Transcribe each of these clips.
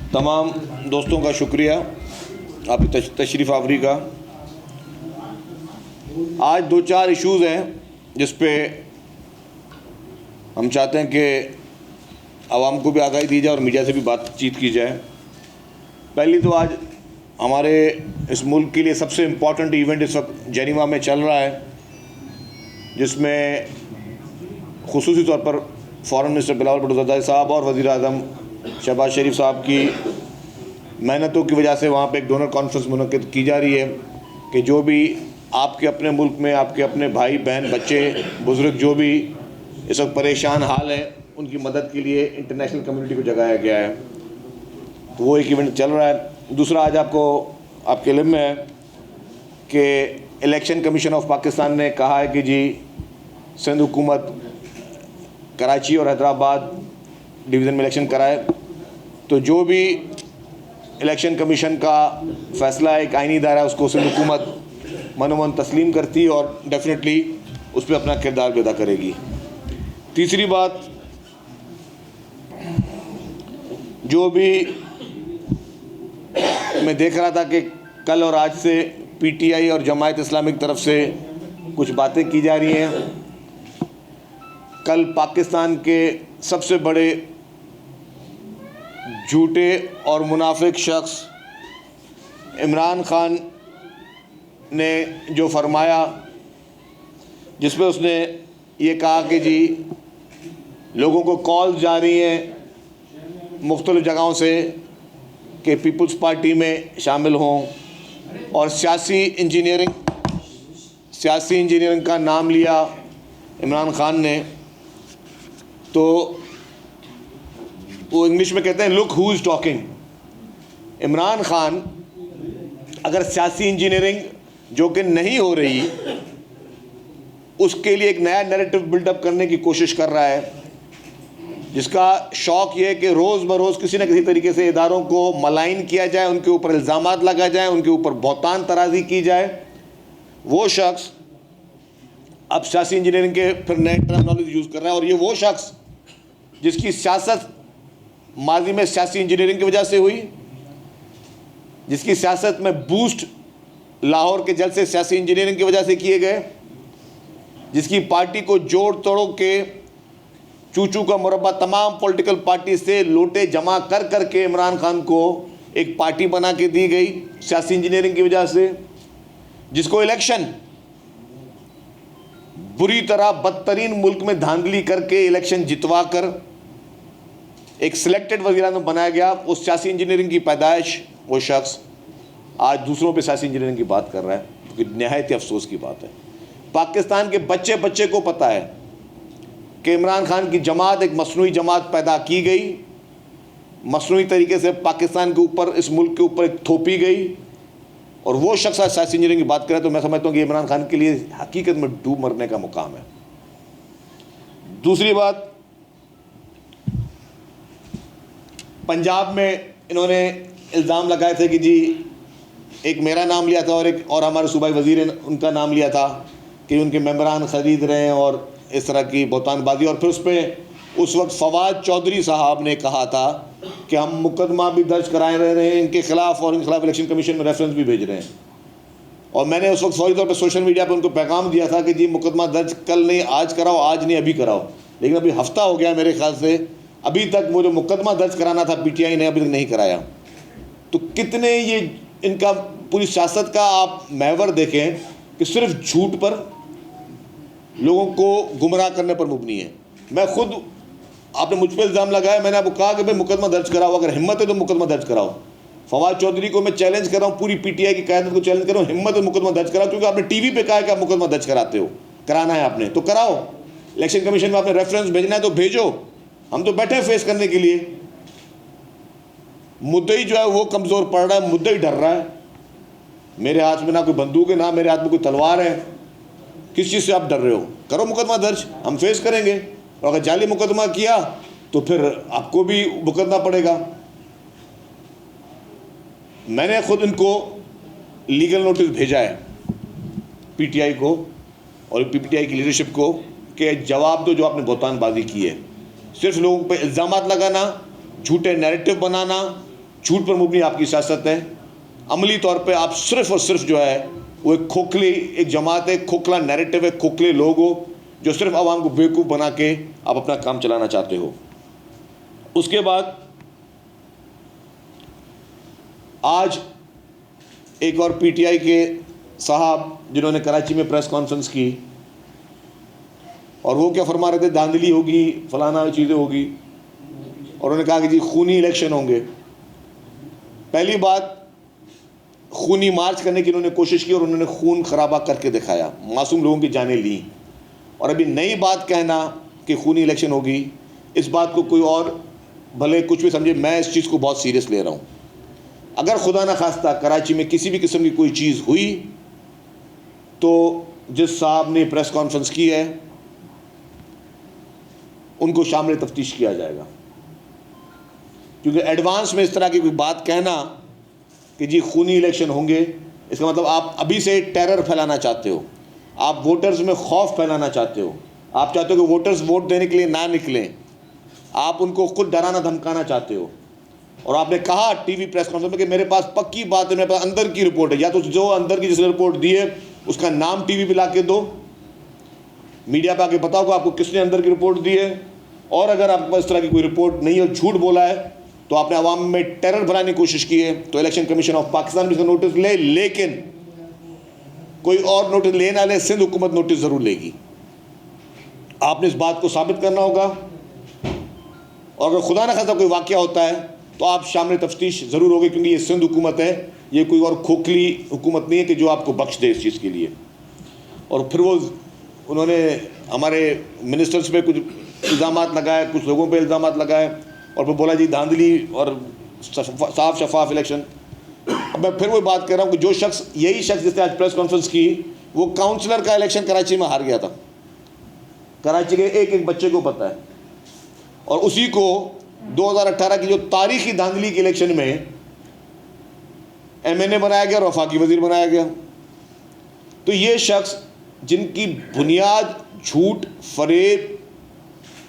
तमाम दोस्तों का शुक्रिया आपकी तशरीफ़ आवरी का। आज दो चार इश्यूज़ हैं जिस पे हम चाहते हैं कि आवाम को भी आगाही दी जाए और मीडिया से भी बातचीत की जाए। पहली तो आज हमारे इस मुल्क के लिए सबसे इम्पॉर्टेंट इवेंट इस वक्त जेनीवा में चल रहा है, जिसमें खुसूसी तौर पर फ़ॉरेन मिनिस्टर बिलावल भुट्टो ज़रदारी साहब और वज़ीर आज़म शहबाज शरीफ साहब की मेहनतों की वजह से वहाँ पे एक डोनर कॉन्फ्रेंस मुनक़्क़िद की जा रही है कि जो भी आपके अपने मुल्क में आपके अपने भाई बहन बच्चे बुज़ुर्ग जो भी इस वक्त परेशान हाल हैं, उनकी मदद के लिए इंटरनेशनल कम्युनिटी को जगाया गया है। तो वो एक इवेंट चल रहा है। दूसरा, आज आपके इल्म में है कि इलेक्शन कमीशन ऑफ पाकिस्तान ने कहा है कि जी सिंध हुकूमत कराची और हैदराबाद डिवीज़न में इलेक्शन कराए। तो जो भी इलेक्शन कमीशन का फ़ैसला है, एक आइनी इदारा है, उसको सिंध हुकूमत मनोमन तस्लीम करती है और डेफिनेटली उस पर अपना किरदार भी अदा करेगी। तीसरी बात, जो भी मैं देख रहा था कि कल और आज से पीटीआई और जमायत इस्लामी की तरफ से कुछ बातें की जा रही हैं। कल पाकिस्तान के सबसे बड़े झूठे और मुनाफिक शख्स इमरान खान ने जो फरमाया, जिसमें उसने ये कहा कि जी लोगों को कॉल जा रही हैं मुख्तलिफ़ जगहों से कि पीपल्स पार्टी में शामिल हों, और सियासी इंजीनियरिंग का नाम लिया इमरान खान ने। तो वो इंग्लिश में कहते हैं look who is talking. Imran Khan अगर सियासी इंजीनियरिंग जो कि नहीं हो रही, उसके लिए एक नया नैरेटिव बिल्डअप करने की कोशिश कर रहा है, जिसका शौक़ ये है कि रोज़ बरोज़ किसी न किसी तरीके से इदारों को मलाइन किया जाए, उनके ऊपर इल्ज़ामात लगाए जाए, उनके ऊपर बहतान तराजी की जाए। वो शख्स अब सियासी इंजीनियरिंग के फिर नए टर्मिनोलॉजी यूज़ कर रहा है, और ये वो शख्स जिसकी सियासत माजी में सियासी इंजीनियरिंग की वजह से हुई, जिसकी सियासत में बूस्ट लाहौर के जलसे सियासी इंजीनियरिंग की वजह से किए गए, जिसकी पार्टी को जोड़ तोड़ के चूचू का मुरब्बा तमाम पॉलिटिकल पार्टी से लोटे जमा कर करके इमरान खान को एक पार्टी बना के दी गई सियासी इंजीनियरिंग की वजह से, जिसको इलेक्शन बुरी तरह बदतरीन मुल्क में धांधली करके इलेक्शन जितवा कर एक सिलेक्टेड वज़ीर-ए-आज़म बनाया गया। उस सियासी इंजीनियरिंग की पैदाइश वो शख्स आज दूसरों पे सियासी इंजीनियरिंग की बात कर रहा है, क्योंकि नहायत अफसोस की बात है। पाकिस्तान के बच्चे बच्चे को पता है कि इमरान खान की जमात एक मसनूई जमात पैदा की गई, मसनूई तरीके से पाकिस्तान के ऊपर, इस मुल्क के ऊपर एक थोपी गई, और वो शख्स आज सियासी इंजीनियरिंग की बात करे तो मैं समझता हूँ कि इमरान खान के लिए हकीकत में डूब मरने का मुकाम है। दूसरी बात, पंजाब में इन्होंने इल्ज़ाम लगाए थे कि जी एक मेरा नाम लिया था और हमारे सूबाई वज़ीर ने उनका नाम लिया था कि उनके मेंबरान ख़रीद रहे हैं और इस तरह की बहतानबाजी। और फिर उस पर उस वक्त फवाद चौधरी साहब ने कहा था कि हम मुकदमा भी दर्ज कराए रहे हैं इनके ख़िलाफ़, और इनके खिलाफ इलेक्शन कमीशन में रेफरेंस भी भेज रहे हैं। और मैंने उस वक्त फौरी तौर पर सोशल मीडिया पर उनको पैगाम दिया था कि जी मुकदमा दर्ज कल नहीं आज कराओ, आज नहीं अभी कराओ। लेकिन अभी हफ्ता हो गया मेरे ख्याल से, अभी तक वो जो मुकदमा दर्ज कराना था पीटीआई ने अभी तक नहीं कराया। तो कितने ये इनका पूरी सियासत का आप महवर देखें कि सिर्फ झूठ पर, लोगों को गुमराह करने पर मुबनी है। मैं खुद, आपने मुझ पर इल्ज़ाम लगाया, मैंने आपको कहा कि भाई मुकदमा दर्ज कराओ, अगर हिम्मत है तो मुकदमा दर्ज कराओ। फवाद चौधरी को मैं चैलेंज कर रहा हूँ, पूरी पीटीआई की क़यादत को चैलेंज कर रहा हूँ, हिम्मत है मुकदमा दर्ज कराओ, क्योंकि आपने टीवी पे कहा है कि आप मुकदमा दर्ज कराते हो, कराना है आपने तो कराओ। इलेक्शन कमीशन में आपने रेफरेंस भेजना है तो भेजो, हम तो बैठे हैं फेस करने के लिए। मुद्दई जो है वो कमज़ोर पड़ रहा है, मुद्दई डर रहा है। मेरे हाथ में ना कोई बंदूक है, ना मेरे हाथ में कोई तलवार है, किस चीज़ से आप डर रहे हो? करो मुकदमा दर्ज, हम फेस करेंगे। और अगर जाली मुकदमा किया तो फिर आपको भी भुगतना पड़ेगा। मैंने खुद इनको लीगल नोटिस भेजा है पीटीआई को और पीटीआई की लीडरशिप को कि जवाब दो जो आपने बहतानबाजी की है। सिर्फ लोगों पे इल्ज़ामात लगाना झूठे नैरेटिव बनाना, झूठ पर मुबनी आपकी सियासत है। अमली तौर पे आप सिर्फ़ और सिर्फ जो है वो एक खोखली एक जमात है, खोखला नैरेटिव है, खोखले लोग हो जो सिर्फ आवाम को बेवकूफ़ बना के आप अपना काम चलाना चाहते हो। उसके बाद आज एक और पीटीआई के साहब जिन्होंने कराची में प्रेस कॉन्फ्रेंस की और वो क्या फरमा रहे थे, धांधली होगी, फलाना चीज़ें होगी, और उन्होंने कहा कि जी खूनी इलेक्शन होंगे। पहली बात, खूनी मार्च करने की उन्होंने कोशिश की और उन्होंने खून खराबा करके दिखाया, मासूम लोगों की जानें ली। और अभी नई बात कहना कि खूनी इलेक्शन होगी, इस बात को कोई और भले कुछ भी समझे, मैं इस चीज़ को बहुत सीरियस ले रहा हूँ। अगर खुदा न खास्ता कराची में किसी भी किस्म की कोई चीज़ हुई तो जिस साहब ने प्रेस कॉन्फ्रेंस की है उनको शामिल तफ्तीश किया जाएगा, क्योंकि एडवांस में इस तरह की कोई बात कहना कि जी खूनी इलेक्शन होंगे, इसका मतलब आप अभी से टेरर फैलाना चाहते हो, आप वोटर्स में खौफ फैलाना चाहते हो, आप चाहते हो कि वोटर्स वोट देने के लिए ना निकलें, आप उनको खुद डराना धमकाना चाहते हो। और आपने कहा टीवी प्रेस कॉन्फ्रेंस में कि मेरे पास पक्की बात है, मेरे पास अंदर की रिपोर्ट है, या तो जो अंदर की जिसने रिपोर्ट दी है उसका नाम टीवी पे ला के दो, मीडिया पे आके बताओ कि आपको किसने अंदर की रिपोर्ट दी है। और अगर आपके पास इस तरह की कोई रिपोर्ट नहीं है, झूठ बोला है, तो आपने अवाम में टेरर भराने की कोशिश की है, तो इलेक्शन कमीशन ऑफ पाकिस्तान भी इसका नोटिस ले, लेकिन कोई और नोटिस ले ना ले, सिंध हुकूमत नोटिस ज़रूर लेगी। आपने इस बात को साबित करना होगा, और अगर खुदा न खास्ता कोई वाक़या होता है तो आप शामिल तफ्तीश ज़रूर होगी, क्योंकि ये सिंध हुकूमत है, ये कोई और खोखली हुकूमत नहीं है कि जो आपको बख्श दे इस चीज़ के लिए। और फिर वो उन्होंने हमारे मिनिस्टर्स पे कुछ इल्ज़ामात लगाए, कुछ लोगों पे इल्ज़ामात लगाए, और फिर बोला जी धांधली और साफ शफाफ इलेक्शन। अब मैं फिर वो बात कर रहा हूँ कि जो शख्स, यही शख्स जिसने आज प्रेस कॉन्फ्रेंस की, वो काउंसलर का इलेक्शन कराची में हार गया था, कराची के एक एक बच्चे को पता है, और उसी को 2018 की जो तारीखी धांधली के इलेक्शन में MNA बनाया गया और वफाकी वजीर बनाया गया। तो ये शख्स जिनकी बुनियाद झूठ, फरेब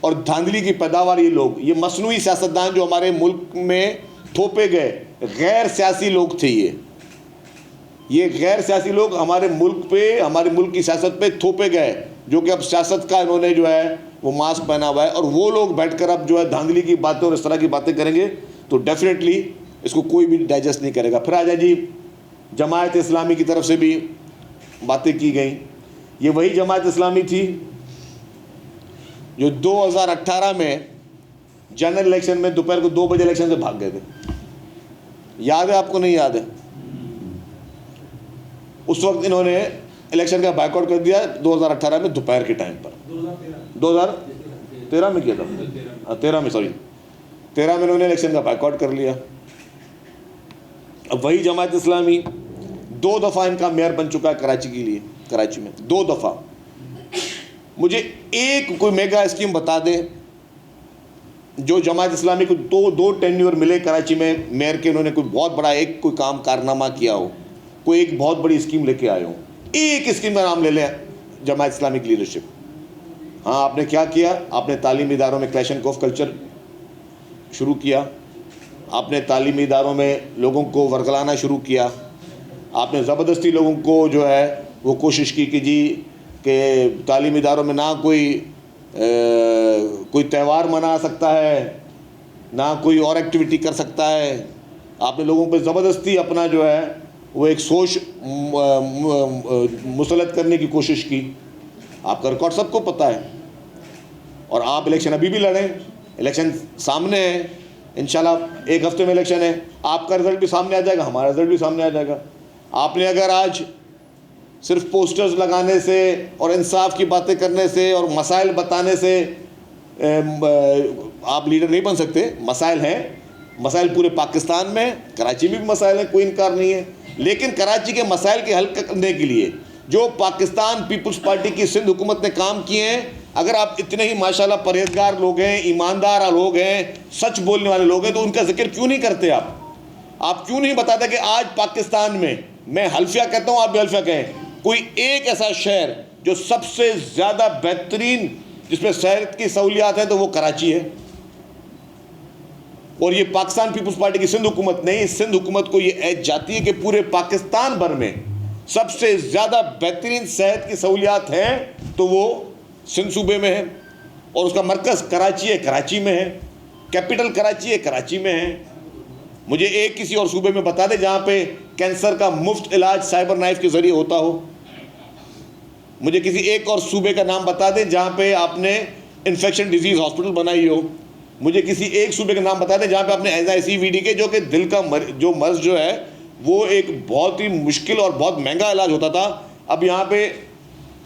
और धांधली की पैदावार, ये लोग, ये मसनूई सियासतदान जो हमारे मुल्क में थोपे गए गैर सियासी लोग थे, ये गैर सियासी लोग हमारे मुल्क पे, हमारे मुल्क की सियासत पे थोपे गए, जो कि अब सियासत का इन्होंने जो है वो मास्क पहना हुआ है, और वो लोग बैठकर अब जो है धांधली की बातें और इस तरह की बातें करेंगे तो डेफिनेटली इसको कोई भी डाइजेस्ट नहीं करेगा। फिर आ जाए जी, जमात इस्लामी की तरफ से भी बातें की गई। ये वही जमात इस्लामी थी जो 2018 में जनरल इलेक्शन में दोपहर को 2 बजे इलेक्शन से भाग गए थे, याद है आपको? नहीं याद है? उस वक्त इन्होंने इलेक्शन का बायकॉट कर दिया 2018 में दोपहर के टाइम पर। 2013 में किया था, 13 में, सॉरी 13 में इन्होंने इलेक्शन का बायकॉट कर लिया। अब वही जमात इस्लामी 2 दफ़ा इनका मेयर बन चुका है कराची के लिए, कराची में 2 दफ़ा। मुझे एक कोई मेगा स्कीम बता दे जो जमात इस्लामी को दो टेन्योर मिले कराची में मेयर के, उन्होंने कोई बहुत बड़ा एक कोई काम कारनामा किया हो, कोई एक बहुत बड़ी स्कीम लेके आए हो। एक स्कीम का नाम ले लें जमात इस्लामी की लीडरशिप। हाँ, आपने क्या किया? आपने तालीमी इदारों में क्लैश एंड कॉफ कल्चर शुरू किया, आपने तालीमी इदारों में लोगों को वर्गलाना शुरू किया, आपने ज़बरदस्ती लोगों को जो है वो कोशिश की कि जी कि तालीमी इदारों में ना कोई त्यौहार मना सकता है, ना कोई और एक्टिविटी कर सकता है। आपने लोगों पे ज़बरदस्ती अपना जो है वो एक सोच मुसलत करने की कोशिश की। आपका रिकॉर्ड सबको पता है, और आप इलेक्शन अभी भी लड़ें, इलेक्शन सामने है, इंशाल्लाह 1 हफ्ते में इलेक्शन है, आपका रिज़ल्ट भी सामने आ जाएगा, हमारा रिज़ल्ट भी सामने आ जाएगा। आपने अगर आज सिर्फ पोस्टर्स लगाने से और इंसाफ की बातें करने से और मसाइल बताने से आप लीडर नहीं बन सकते। मसाइल हैं, मसाइल पूरे पाकिस्तान में, कराची में भी मसाइल हैं, कोई इनकार नहीं है, लेकिन कराची के मसाइल के हल करने के लिए जो पाकिस्तान पीपल्स पार्टी की सिंध हुकूमत ने काम किए हैं, अगर आप इतने ही माशाल्लाह परहेजगार लोग हैं, ईमानदार लोग हैं, सच बोलने वाले लोग हैं, तो उनका जिक्र क्यों नहीं करते आप क्यों नहीं बताते कि आज पाकिस्तान में, मैं हल्फिया कहता हूँ, आप भी हल्फिया कहें, कोई एक ऐसा शहर जो सबसे ज़्यादा बेहतरीन, जिसमें सेहत की सहूलियात है, तो वो कराची है। और ये पाकिस्तान पीपल्स पार्टी की सिंध हुकूमत नहीं, सिंध हुकूमत को ये एज जाती है कि पूरे पाकिस्तान भर में सबसे ज़्यादा बेहतरीन सेहत की सहूलियात हैं तो वो सिंध सूबे में है, और उसका मरकज़ कराची है, कराची में है, कैपिटल कराची है, कराची में है। मुझे एक किसी और सूबे में बता दे जहाँ पे कैंसर का मुफ्त इलाज साइबर नाइफ के ज़रिए होता हो। मुझे किसी एक और सूबे का नाम बता दें जहाँ पे आपने इन्फेक्शन डिजीज़ हॉस्पिटल बनाई हो। मुझे किसी एक सूबे का नाम बता दें जहाँ पे आपने NICVD के, जो कि दिल का मर्ज जो है वो एक बहुत ही मुश्किल और बहुत महंगा इलाज होता था, अब यहाँ पे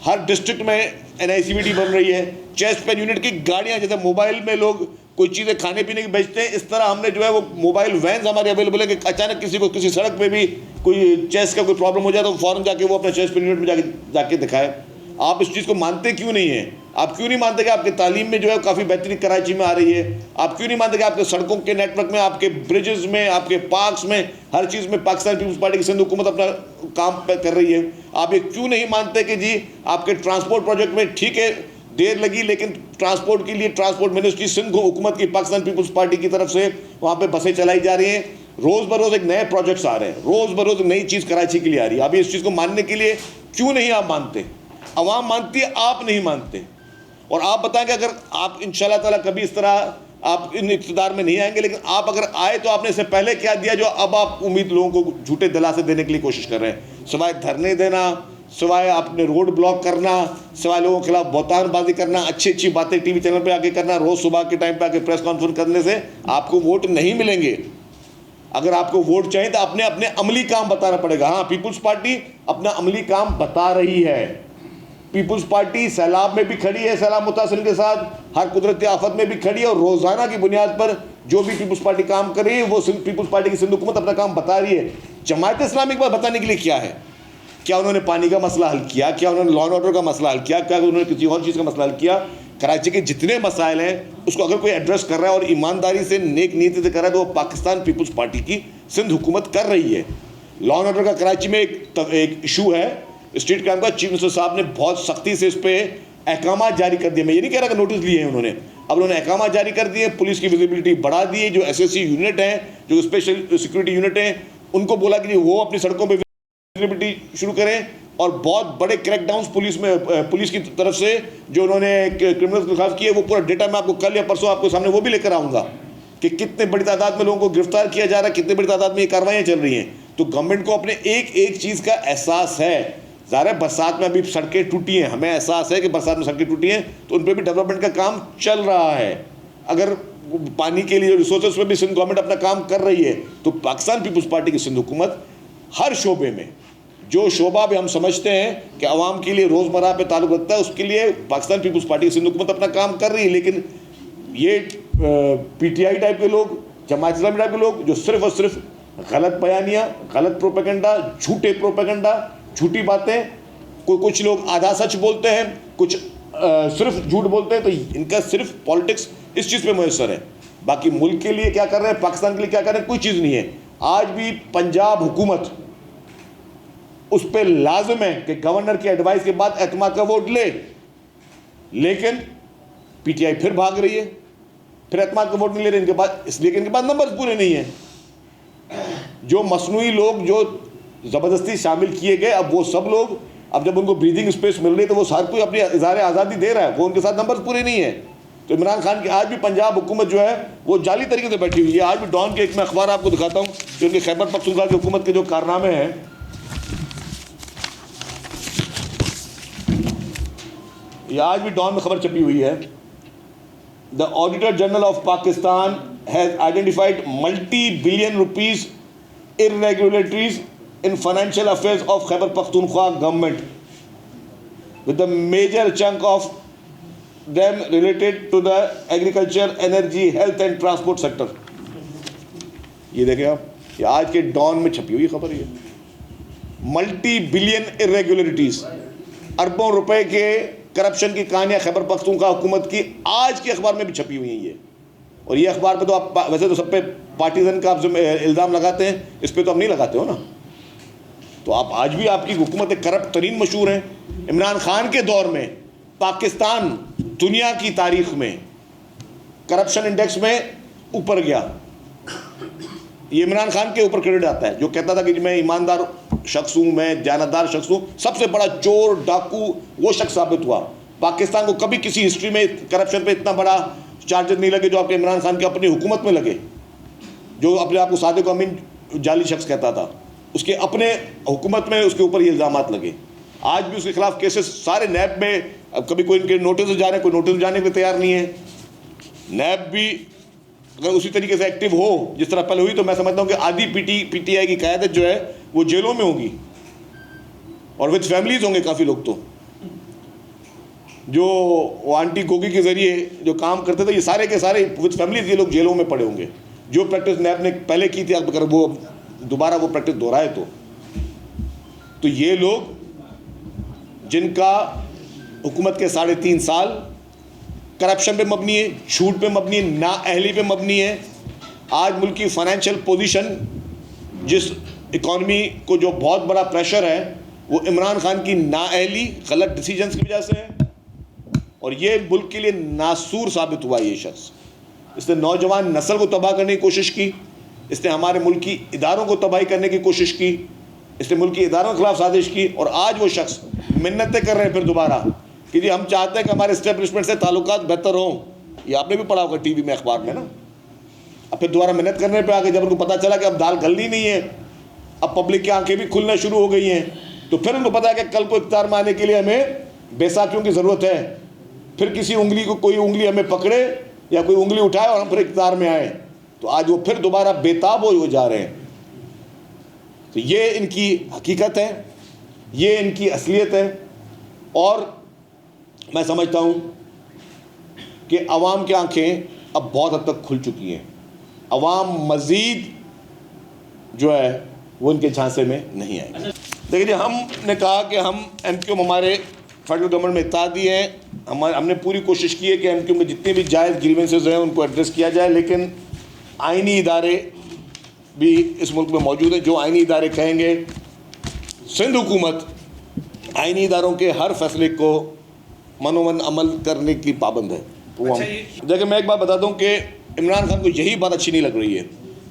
हर डिस्ट्रिक्ट में NICVD बन रही है। चेस्ट पेन यूनिट की गाड़ियाँ, जैसे मोबाइल में लोग कोई चीज़ें खाने पीने की बेचते हैं, इस तरह हमने जो है वो मोबाइल वैन्स हमारे अवेलेबल है कि अचानक किसी को किसी सड़क पे भी कोई चेस्ट का कोई प्रॉब्लम हो जाए तो फ़ौरन जाके वो अपना चेस्ट पेन यूनिट में जाके दिखाए। आप इस चीज़ को मानते क्यों नहीं हैं? आप क्यों नहीं मानते कि आपकी तालीम में जो है काफ़ी बेहतरी कराची में आ रही है? आप क्यों नहीं मानते कि आपके सड़कों के नेटवर्क में, आपके ब्रिजेस में, आपके पार्क्स में, हर चीज़ में पाकिस्तान पीपल्स पार्टी की सिंध हुकूमत अपना काम कर रही है? आप ये क्यों नहीं मानते कि जी आपके ट्रांसपोर्ट प्रोजेक्ट में ठीक है देर लगी, लेकिन ट्रांसपोर्ट के लिए ट्रांसपोर्ट मिनिस्ट्री सिंध हुकूमत की पाकिस्तान पीपल्स पार्टी की तरफ से वहाँ पर बसें चलाई जा रही हैं, रोज़ बरोज़ एक नए प्रोजेक्ट्स आ रहे हैं, रोज़ बरोज़ नई चीज़ कराची के लिए आ रही है। अभी इस चीज़ को मानने के लिए क्यों नहीं आप मानते? अवाम मानती है, आप नहीं मानते। और आप बताएं कि अगर आप इंशाल्लाह ताला कभी इस तरह आप इन इक़्तिदार में नहीं आएंगे, लेकिन आप अगर आए तो आपने इससे पहले क्या दिया जो अब आप उम्मीद लोगों को झूठे दिलासे देने के लिए कोशिश कर रहे हैं? सिवाय धरने देना, सिवाय आपने रोड ब्लॉक करना, सिवाय लोगों के खिलाफ बौतानबाजी करना, अच्छी अच्छी बातें टीवी चैनल पे आके करना, रोज़ सुबह के टाइम पे आके प्रेस कॉन्फ्रेंस करने से आपको वोट नहीं मिलेंगे। अगर आपको वोट चाहिए तो अपने अपने अमली काम बताना पड़ेगा। हाँ, पीपल्स पार्टी अपना अमली काम बता रही है। पीपल्स पार्टी सैलाब में भी खड़ी है, सैलाब मुतासिर के साथ, हर कुदरती आफत में भी खड़ी है, और रोज़ाना की बुनियाद पर जो भी पीपल्स पार्टी काम कर रही है वो पीपल्स पार्टी की सिंध हुकूमत अपना काम बता रही है। जमात इस्लामी को बताने के लिए क्या है? क्या उन्होंने पानी का मसला हल किया? क्या उन्होंने लॉ एंड ऑर्डर का मसला हल किया? क्या उन्होंने किसी और चीज़ का मसला हल किया? कराची के जितने मसाइल हैं उसको अगर कोई एड्रेस कर रहा है और ईमानदारी से नेक नीयत से कर रहा है तो वो पाकिस्तान पीपल्स पार्टी की सिंध हुकूमत कर रही है। लॉ एंड ऑर्डर का कराची में एक इशू है स्ट्रीट क्राइम का, चीफ मिनिस्टर साहब ने बहुत सख्ती से इस पर अहकाम जारी कर दिए। मैं ये नहीं कह रहा कि नोटिस लिए हैं उन्होंने, अब उन्होंने अहकाम जारी कर दिए, पुलिस की विजिबिलिटी बढ़ा दी है। जो SSC यूनिट हैं, जो स्पेशल सिक्योरिटी यूनिट हैं, उनको बोला कि वो अपनी सड़कों पर विजिबिलिटी शुरू करें, और बहुत बड़े क्रैकडाउन पुलिस की तरफ से जो उन्होंने क्रिमिनल्स के खिलाफ किए वो पूरा डेटा मैं आपको कल या परसों आपको सामने वो भी लेकर आऊँगा कि कितने बड़ी तादाद में लोगों को गिरफ्तार किया जा रहा है, कितनी बड़ी तादाद में ये कार्रवाइयाँ चल रही हैं। तो गवर्नमेंट को अपने एक एक चीज़ का एहसास है। ज़ाहिर है बरसात में अभी सड़कें टूटी हैं, हमें एहसास है कि बरसात में सड़कें टूटी हैं, तो उन पर भी डेवलपमेंट का काम चल रहा है। अगर पानी के लिए रिसोर्सेज में भी सिंध गवर्नमेंट अपना काम कर रही है, तो पाकिस्तान पीपल्स पार्टी की सिंध हुकूमत हर शोबे में, जो शोबा भी हम समझते हैं कि आवाम के लिए रोज़मर्रा पे ताल्लुक़ रखता है, उसके लिए पाकिस्तान पीपल्स पार्टी की सिंध हुकूमत अपना काम कर रही है। लेकिन ये PTI टाइप के लोग, जमात इस्लामी टाइप के लोग, जो सिर्फ और सिर्फ गलत बयानियाँ, गलत प्रोपेगेंडा, झूठे प्रोपेगेंडा, झूठी बातें, कुछ लोग आधा सच बोलते हैं, कुछ सिर्फ झूठ बोलते हैं, तो इनका सिर्फ पॉलिटिक्स इस चीज़ पे मुयस्सर है। बाकी मुल्क के लिए क्या कर रहे हैं, पाकिस्तान के लिए क्या कर रहे हैं, कोई चीज़ नहीं है। आज भी पंजाब हुकूमत उस पर लाजिम है कि गवर्नर की एडवाइस के बाद एतमाद का वोट ले, लेकिन PTI फिर भाग रही है, फिर एतमाद का वोट नहीं ले रहे इनके पास, इसलिए कि इनके पास नंबर्स पूरे नहीं हैं। जो मसनूई लोग जो ज़बरदस्ती शामिल किए गए, अब वो सब लोग, अब जब उनको ब्रीदिंग स्पेस मिल रही है तो वो हर कोई अपनी इज़हार आज़ादी दे रहा है, वो उनके साथ नंबर्स पूरे नहीं है। तो इमरान खान की आज भी पंजाब हुकूमत जो है वो जाली तरीके से बैठी हुई है। आज भी डॉन के एक मैं अखबार आपको दिखाता हूँ कि उनके खैबर पख्तूनख्वा की हुकूमत के जो कारनामे हैं, ये आज भी डॉन में खबर छपी हुई है। The auditor general of Pakistan has identified multi-billion rupees irregularities in financial affairs of Khyber Pakhtunkhwa government, with the major chunk of them related to the agriculture, energy, health and transport sector. ये देखें आप, ये आज के don में छपी हुई खबर, ये multi-billion irregularities, अरबों रुपए के करप्शन की कहानियाँ खैबर पख्तूनख्वा हुकूमत की आज के अखबार में भी छपी हुई हैं ये। और ये अखबार पे तो आप वैसे तो सब पे पार्टीजन का आप इल्ज़ाम लगाते हैं, इस पे तो आप नहीं लगाते हो ना। तो आप आज भी आपकी हुकूमत करप्ट तरीन मशहूर है। इमरान खान के दौर में पाकिस्तान दुनिया की तारीख में करप्शन इंडेक्स में ऊपर गया, ये इमरान खान के ऊपर क्रेडिट आता है, जो कहता था कि मैं ईमानदार शख्स हूँ, मैं जानतदार शख्स हूँ। सबसे बड़ा चोर डाकू वो शख्स साबित हुआ। पाकिस्तान को कभी किसी हिस्ट्री में करप्शन पे इतना बड़ा चार्जेस नहीं लगे जो आपके इमरान खान की अपनी हुकूमत में लगे। जो अपने आप को सादिक अमीन जाली शख्स कहता था, उसके अपने हुकूमत में उसके ऊपर ये इल्ज़ामात लगे। आज भी उसके खिलाफ केसेस सारे नैब में, अब कभी कोई इनके नोटिस जा रहे हैं, कोई नोटिस जाने के लिए तैयार नहीं है। नैब भी अगर उसी तरीके से एक्टिव हो जिस तरह पहले हुई, तो मैं समझता हूँ कि आधी पीटीआई की क़यादत जो है वो जेलों में होगी और विद फैमिलीज होंगे काफ़ी लोग। तो जो वो आंटी गोगी के ज़रिए जो काम करते थे, ये सारे के सारे विद फैमिलीज ये लोग जेलों में पड़े होंगे। जो प्रैक्टिस नैब ने पहले की थी, अगर वो दोबारा वो प्रैक्टिस दोहराए तो ये लोग जिनका हुकूमत के 3.5 साल करप्शन पे मबनी है, झूठ पे मबनी है, नाअहली पे मबनी है। आज मुल्क की फाइनेंशियल पोजीशन, जिस इकॉनमी को जो बहुत बड़ा प्रेशर है, वो इमरान खान की नाअहली गलत डिसीजंस की वजह से है। और ये मुल्क के लिए नासूर साबित हुआ। ये शख्स, इसने नौजवान नस्ल को तबाह करने की कोशिश की, इसने हमारे मुल्क की इदारों को तबाही करने की कोशिश की, इसने मुल्क की इदारों के खिलाफ साजिश की। और आज वो शख्स मिन्नतें कर रहे हैं फिर दोबारा कि जी हम चाहते हैं कि हमारे इस्टेब्लिशमेंट से ताल्लुकात बेहतर हों। ये आपने भी पढ़ा होगा टीवी में, अखबार में ना। अब फिर दोबारा मिन्नत करने पे आके जब उनको पता चला कि अब दाल गलनी नहीं है, अब पब्लिक की आंखें भी खुलना शुरू हो गई हैं, तो फिर उनको पता है कि कल को इख्तियार में आने के लिए हमें बैसाखियों की ज़रूरत है। फिर किसी उंगली को कोई उंगली हमें पकड़े या कोई उंगली उठाए और हम फिर इख्तियार में आए। तो आज वो फिर दोबारा बेताब हो जा रहे हैं। तो ये इनकी हकीकत है, ये इनकी असलियत है। और मैं समझता हूँ कि अवाम की आंखें अब बहुत हद तक खुल चुकी हैं। अवाम मज़ीद जो है वो इनके झांसे में नहीं आएगी। देखिए, हमने कहा कि हम एमक्यूएम हमारे फेडरल गवर्नमेंट में इत्तेहादी हैं। हमने पूरी कोशिश की है कि एमक्यूएम में जितने भी जायज़ ग्रीवेंसेस हैं उनको एड्रेस किया जाए, लेकिन आइनी इदारे भी इस मुल्क में मौजूद हैं। जो आइनी इदारे कहेंगे, सिंध हुकूमत आइनी इदारों के हर फैसले को मनोमन अमल करने की पाबंद है। देखिए, मैं एक बात बता दूं कि इमरान खान को यही बात अच्छी नहीं लग रही है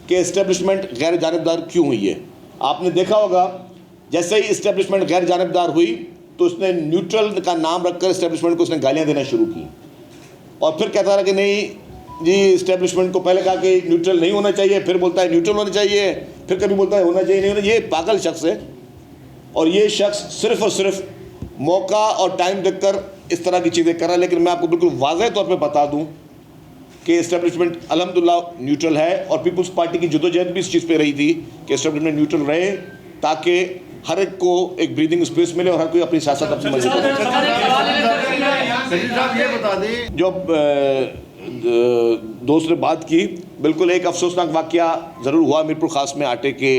कि इस्टेब्लिशमेंट गैर जानिबदार क्यों हुई है। आपने देखा होगा, जैसे ही इस्टेब्लिशमेंट गैर जानिबदार हुई तो उसने न्यूट्रल का नाम रखकर इस्टेब्लिशमेंट को उसने गालियाँ देना शुरू की। और फिर कहता रहा कि नहीं जी, इस्टेब्लिशमेंट को पहले कहा कि न्यूट्रल नहीं होना चाहिए, फिर बोलता है न्यूट्रल होना चाहिए, फिर कभी बोलता है होना चाहिए नहीं होना। ये पागल शख्स है। और ये शख्स सिर्फ़ और सिर्फ मौका और टाइम देखकर इस तरह की चीज़ें कर रहा है। लेकिन मैं आपको बिल्कुल वाज़ेह तौर पे बता दूं कि इस्टेब्लिशमेंट अल्हम्दुलिल्लाह न्यूट्रल है। और पीपल्स पार्टी की जदोजहद भी इस चीज़ पे रही थी कि इस्टेब्लिशमेंट न्यूट्रल रहे, ताकि हर एक को एक ब्रीदिंग स्पेस मिले और हर कोई अपनी सियासत अपनी मर्जी करे। जो दोस्त ने बात की, बिल्कुल एक अफसोसनाक वाक़या ज़रूर हुआ। मीरपुर ख़ास में आटे के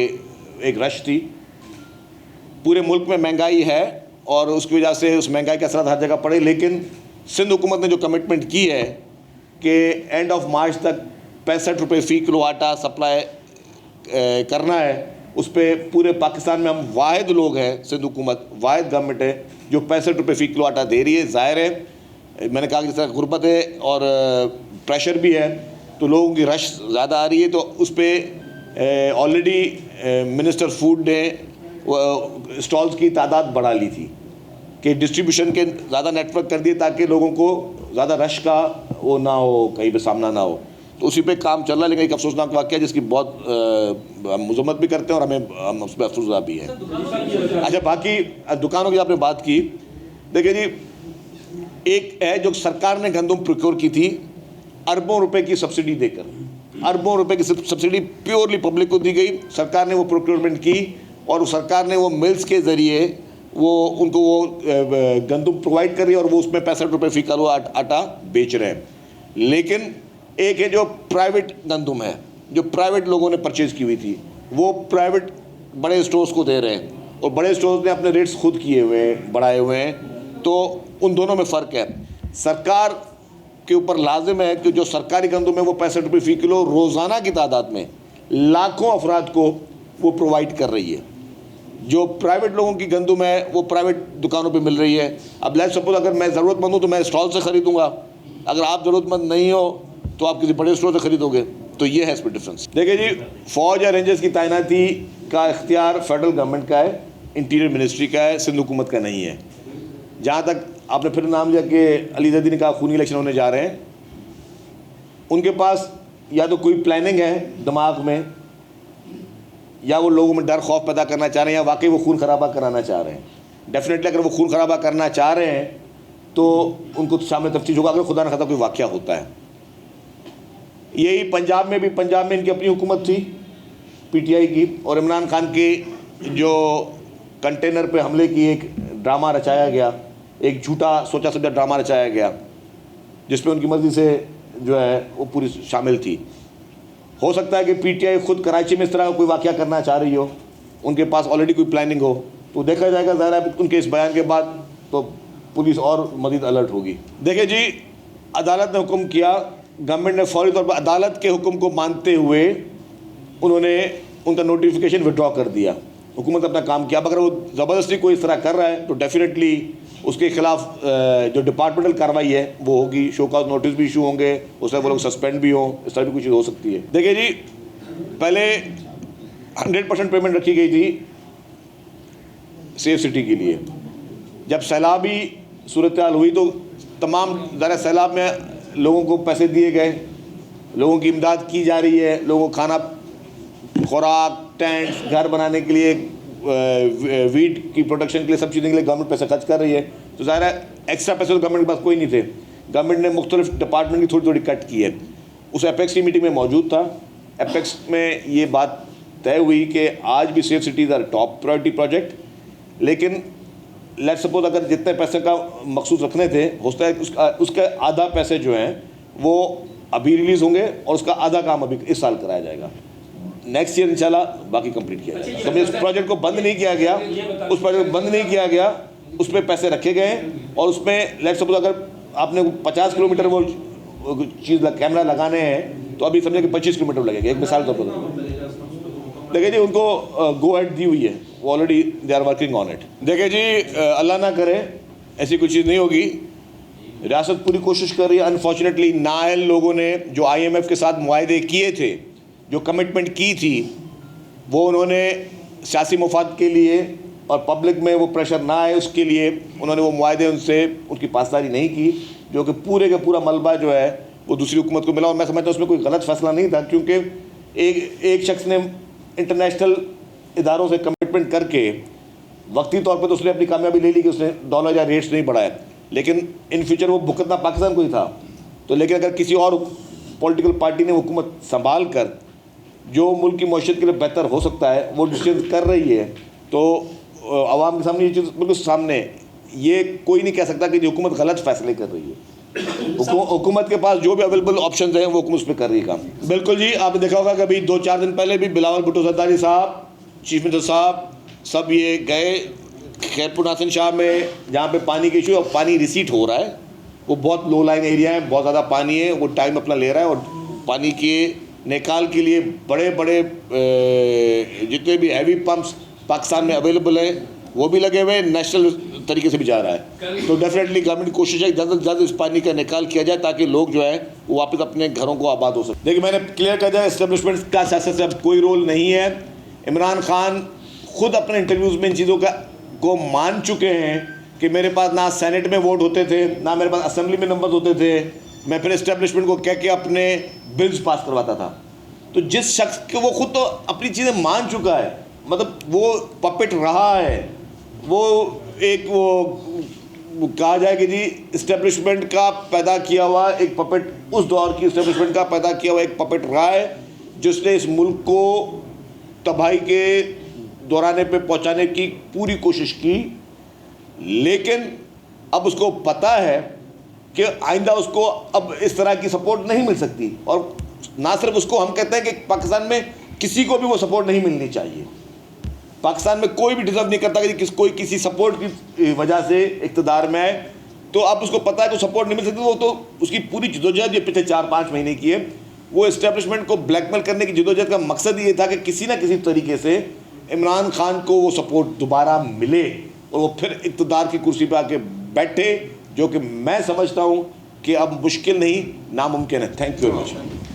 एक रश थी। पूरे मुल्क में महंगाई है और उसकी वजह से उस महंगाई के असर हर जगह पड़े। लेकिन सिंध हुकूमत ने जो कमिटमेंट की है कि एंड ऑफ मार्च तक 65 रुपये फ़ी किलो आटा सप्लाई करना है, उस पर पूरे पाकिस्तान में हम वाहिद लोग हैं, सिंध हुकूमत वाहिद गवर्नमेंट है जो 65 रुपये फ़ी किलो आटा दे रही है। ज़ाहिर है, मैंने कहा कि जिस तरह गुर्बत है और प्रेशर भी है, तो लोगों की रश ज़्यादा आ रही है। तो उस पर ऑलरेडी मिनिस्टर फूड ने स्टॉल्स की तादाद बढ़ा ली थी कि डिस्ट्रीब्यूशन के ज़्यादा नेटवर्क कर दिए ताकि लोगों को ज़्यादा रश का वो ना हो, कहीं पे सामना ना हो। तो उसी पे काम चल रहा है। लेकिन एक अफसोसनाक वाक़या जिसकी बहुत हम मजम्मत भी करते हैं और हम उस पर अफसोसदा भी हैं। अच्छा, बाकी दुकानों की आपने बात की। देखिए जी, एक है जो सरकार ने गंदम प्रोक्योर की थी अरबों रुपए की सब्सिडी देकर, अरबों रुपए की सब्सिडी प्योरली पब्लिक को दी गई। सरकार ने वो प्रोक्योरमेंट की और सरकार ने वो मिल्स के ज़रिए वो उनको वो गंदम प्रोवाइड कर रही है और वो उसमें 65 रुपये फ़ी किलो आटा बेच रहे हैं। लेकिन एक है जो प्राइवेट गंदम है, जो प्राइवेट लोगों ने परचेज़ की हुई थी, वो प्राइवेट बड़े स्टोर्स को दे रहे हैं और बड़े स्टोर्स ने अपने रेट्स खुद किए हुए हैं, बढ़ाए हुए हैं। तो उन दोनों में फ़र्क है। सरकार के ऊपर लाजिम है कि जो सरकारी गंदम है वो 65 रुपये फ़ी किलो रोज़ाना की तादाद में लाखों अफराद को वो प्रोवाइड कर रही है। जो प्राइवेट लोगों की गंदम है वो प्राइवेट दुकानों पे मिल रही है। अब लेट्स सपोज अगर मैं ज़रूरतमंद हूँ तो मैं स्टॉल से ख़रीदूँगा, अगर आप ज़रूरतमंद नहीं हो तो आप किसी बड़े स्टोर से ख़रीदोगे। तो ये है इसमें डिफरेंस। देखिए जी, फौज या रेंजर्स की तैनाती का इख्तियार फेडरल गवर्नमेंट का है, इंटीरियर मिनिस्ट्री का है, सिंध हुकूमत का नहीं है। जहाँ तक आपने फिर नाम लिया कि अली जैदी ने कहा खूनी इलेक्शन होने जा रहे हैं, उनके पास या तो कोई प्लानिंग है दिमाग में, या वो लोगों में डर खौफ पैदा करना चाह रहे हैं, या वाकई वो खून खराबा कराना चाह रहे हैं। डेफिनेटली अगर वो खून खराबा करना चाह रहे हैं तो उनको सामने तफ्तीश होगा, अगर खुदा न खास्ता कोई वाक़या होता है। यही पंजाब में भी, पंजाब में इनकी अपनी हुकूमत थी पीटीआई की, और इमरान खान के जो कंटेनर पे हमले की एक ड्रामा रचाया गया, एक झूठा सोचा समझा ड्रामा रचाया गया, जिसमें उनकी मर्ज़ी से जो है वो पूरी शामिल थी। हो सकता है कि पीटीआई खुद कराची में इस तरह का कोई वाक़या करना चाह रही हो, उनके पास ऑलरेडी कोई प्लानिंग हो, तो देखा जाएगा। ज़ाहिर है उनके इस बयान के बाद तो पुलिस और मज़ीद अलर्ट होगी। देखिए जी, अदालत ने हुक्म किया, गवर्नमेंट ने फौरी तौर पर अदालत के हुक्म को मानते हुए उन्होंने उनका नोटिफिकेशन विड्रॉ कर दिया। हुकूमत ने अपना काम किया। अब अगर वो ज़बरदस्ती कोई इस तरह कर रहा है तो डेफिनेटली उसके खिलाफ जो डिपार्टमेंटल कार्रवाई है वो होगी, शो कॉज नोटिस भी इशू होंगे, उसमें वो लोग सस्पेंड भी हों, इस तरह की कुछ चीज़ हो सकती है। देखिए जी, पहले 100% पेमेंट रखी गई थी सेफ सिटी के लिए। जब सैलाबी सूरत हाल हुई तो तमाम ज़रा सैलाब में लोगों को पैसे दिए गए, लोगों की इमदाद की जा रही है, लोगों को खाना, खुराक, टेंट्स, घर बनाने के लिए, वीट की प्रोडक्शन के लिए, सब चीज़ों के लिए गवर्नमेंट पैसे खर्च कर रही है। तो ज़ाहिर है एक्स्ट्रा पैसे तो गवर्नमेंट के पास कोई नहीं थे। गवर्नमेंट ने मुख्तलिफ डिपार्टमेंट की थोड़ी थोड़ी कट की है। उस एपेक्स की मीटिंग में मौजूद था। एपेक्स में ये बात तय हुई कि आज भी safe cities are top priority project, लेकिन लेट्स सपोज अगर जितने पैसे का मखसूस रखने थे, होता है उसके आधा पैसे जो हैं वो अभी रिलीज़ होंगे और उसका आधा काम अभी इस साल कराया जाएगा। नेक्स्ट ईयर इंशाल्लाह बाकी कंप्लीट किया जाएगा। तो इस प्रोजेक्ट को बंद नहीं किया गया, उस प्रोजेक्ट को बंद नहीं किया गया, उस पर पैसे रखे गए और उसमें लेट्स सपोज अगर आपने 50 किलोमीटर वो चीज़ कैमरा लगाने हैं तो अभी समझे कि 25 किलोमीटर लगेगा, एक मिसाल तौर पर। देखिए जी, उनको गो हेड दी हुई है, वो already they are working on it. देखिए जी, अल्लाह ना करे ऐसी कोई चीज़ नहीं होगी। रियासत पूरी कोशिश कर रही है। अनफॉर्चुनेटली नाअहल लोगों ने जो IMF के साथ मुआहदे किए थे, जो कमिटमेंट की थी, वो उन्होंने सियासी मुफाद के लिए और पब्लिक में वो प्रेशर ना आए उसके लिए उन्होंने वो मुआहदे उनसे उनकी पासदारी नहीं की, जो कि पूरे का पूरा मलबा जो है वो दूसरी हुकूमत को मिला। और मैं समझता हूँ उसमें कोई गलत फैसला नहीं था, क्योंकि एक शख्स ने इंटरनेशनल इदारों से कमिटमेंट करके वक्ती तौर पर तो उसने अपनी कामयाबी ले ली कि उसने डॉलर या रेट्स नहीं बढ़ाए, लेकिन इन फ्यूचर वो भुगतना पाकिस्तान को ही था। तो लेकिन अगर किसी और पॉलिटिकल पार्टी ने हुकूमत संभाल कर जो मुल्क की मईशत के लिए बेहतर हो सकता है वो डिसीजन कर रही है, तो आवाम के सामने ये चीज़ बिल्कुल सामने, ये कोई नहीं कह सकता कि ये हुकूमत गलत फैसले कर रही है। हुकूमत के पास जो भी अवेलेबल ऑप्शन हैं वो हुकूमत उस पर कर रही है काम। बिल्कुल जी, आपने देखा होगा कि अभी 2-4 दिन पहले भी बिलावल भुट्टो जरदारी साहब, चीफ मिनिस्टर साहब, सब ये गए खैरपुर नासिर शाह में, जहाँ पे पानी के इशू और पानी रिसीट हो रहा है। वो बहुत लो लाइन एरिया है, बहुत ज़्यादा पानी है, वो टाइम अपना ले रहा है और पानी के निकाल के लिए बड़े बड़े जितने भी हैवी पंप्स पाकिस्तान में अवेलेबल हैं वो भी लगे हुए, नेशनल तरीके से भी जा रहा है। तो डेफिनेटली गवर्नमेंट की कोशिश है ज़्यादा से ज़्यादा इस पानी का निकाल किया जाए ताकि लोग जो है वो वापस अपने घरों को आबाद हो सके। देखिए, मैंने क्लियर कर दिया, एस्टेब्लिशमेंट का सियासत से अब कोई रोल नहीं है। इमरान खान खुद अपने इंटरव्यूज़ में इन चीज़ों को मान चुके हैं कि मेरे पास ना सेनेट में वोट होते थे, ना मेरे पास असेंबली में नंबर होते थे, मैं फिर एस्टेब्लिशमेंट को कह के अपने बिल्स पास करवाता था। तो जिस शख्स के वो खुद तो अपनी चीज़ें मान चुका है, मतलब वो पपेट रहा है, वो एक वो कहा जाए कि जी इस्टेब्लिशमेंट का पैदा किया हुआ एक पपेट, उस दौर की इस्टेब्लिशमेंट का पैदा किया हुआ एक पपेट रहा है जिसने इस मुल्क को तबाही के दौराने पे पहुंचाने की पूरी कोशिश की। लेकिन अब उसको पता है कि आइंदा उसको अब इस तरह की सपोर्ट नहीं मिल सकती, और ना सिर्फ उसको, हम कहते हैं कि पाकिस्तान में किसी को भी वो सपोर्ट नहीं मिलनी चाहिए। पाकिस्तान में कोई भी डिजर्व नहीं करता कि कोई किसी सपोर्ट की वजह से इक़्तिदार में आए। तो अब उसको पता है कि सपोर्ट नहीं मिल सकती, वो तो उसकी पूरी जदोजहद ये पिछले 4-5 महीने की है। वो इस्टेब्लिशमेंट को ब्लैकमेल करने की जदोजहद का मकसद ये था कि किसी ना किसी तरीके से इमरान खान को वो सपोर्ट दोबारा मिले और वो फिर इक़्तिदार की कुर्सी पर आके बैठे, जो कि मैं समझता हूँ कि अब मुश्किल नहीं, नामुमकिन है। Thank you very much.